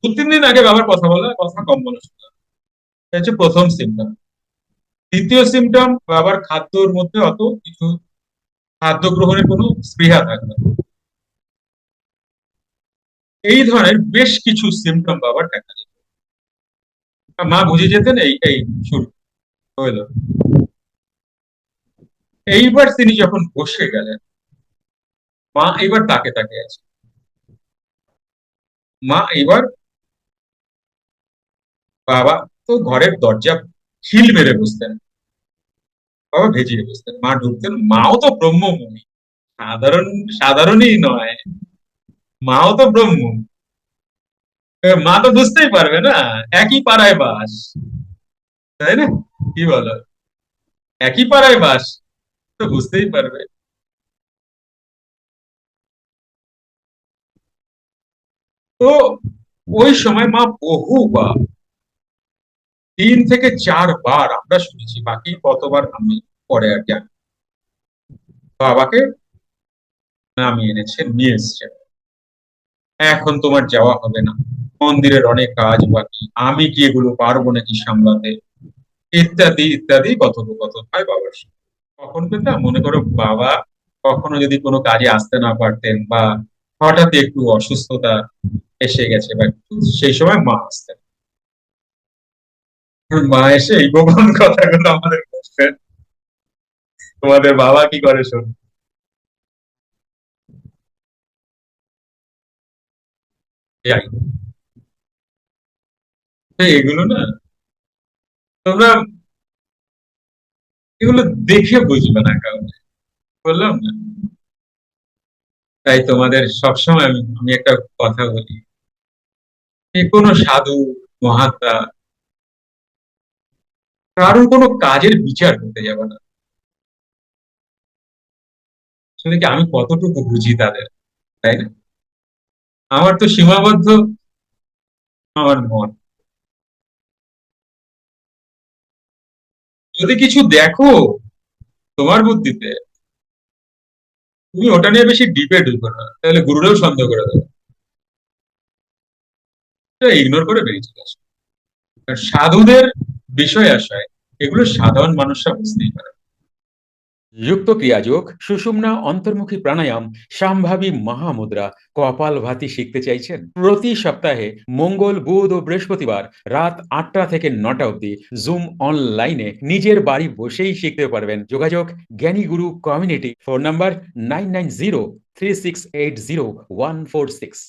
দু 3 দিন আগে বাবার কথা বলা, কথা কম বলা শুরু হয়। এটা হচ্ছে প্রথম সিমটম। দ্বিতীয় সিমটম, বাবার খাদ্যর মধ্যে অত কিছু, খাদ্য গ্রহণের কোনো স্পৃহা থাকবে না। এই ধরনের বেশ কিছু সিমটম বাবার দেখা যেত। মা বুঝে যেতেন এই এই শুরু হলো। এইবার তিনি যখন বসে গেলেন, মা এবার তাকে তাকে আছে। মা এবার, বাবা তো ঘরের দরজা খিল মেরে বসতেন, বাবা ভেজিয়ে বসতেন, মা ঢুকতেন। মাও তো ব্রহ্মমুনি, সাধারণ সাধারণই নয়, মাও তো ব্রহ্ম। মা তো বুঝতেই পারবে না, একই পাড়ায় বাস, তাই না? কি বলো? একই পাড়ায় বাস, তো বুঝতেই পারবে। তো ওই সময় মা বহুবার, 3 থেকে 4 বার আমরা শুনেছি, বাকি কতবার আমি পরে আর কি, বাবাকে নামিয়ে এনেছেন, নিয়ে এসছেন। এখন তোমার যাওয়া হবে না, মন্দিরের অনেক কাজ বাকি, আমি কি এগুলো পারবো নাকি সামলাতে, ইত্যাদি ইত্যাদি কথোপকথন হয় বাবার সাথে। কখন পেতাম মনে করো, বাবা কখনো যদি কোনো কাজে আসতে না পারতেন, বা হঠাৎ একটু অসুস্থতা এসে গেছে বা কিছু, সেই সময় মা আসতেন। মা এসে এই গোপন কথাগুলো আমাদের বলতেন, তোমাদের বাবা কি করে শোন। যাই, তো এগুলো না, তোমরা এগুলো দেখে বুঝবে না কারণে, বললাম না? তাই তোমাদের সবসময় আমি আমি একটা কথা বলি, যে কোনো সাধু মহাত্মা কারোর কোনো কাজের বিচার করতে যাবে না। আসলে কি, আমি কতটুকু বুঝি তাদের, তাই না? আমার তো সীমাবদ্ধ আমার মন। যদি কিছু দেখো তোমার বুদ্ধিতে, তুমি ওটা নিয়ে বেশি ডিপে ঢুকো না, তাহলে গুরুরাও সন্দেহ করে দেবে, ইগনোর করে বেরিয়ে চলে আসো। আর সাধুদের বিষয় আশয়, এগুলো সাধারণ মানুষরা বুঝতেই পারে। যুক্ত ক্রিয়াযোগ, সুষুম্না অন্তর্মুখী প্রাণায়াম, সম্ভাবী মহামুদ্রা, কপালভাতি শিখতে চাইছেন? প্রতি সপ্তাহে মঙ্গল, বুধ ও বৃহস্পতিবার রাত 8টা থেকে 9টা অবধি জুম অনলাইনে নিজের বাড়ি বসেই শিখতে পারবেন। যোগাযোগ জ্ঞানী গুরু কমিউনিটি, ফোন নাম্বার 9903680146।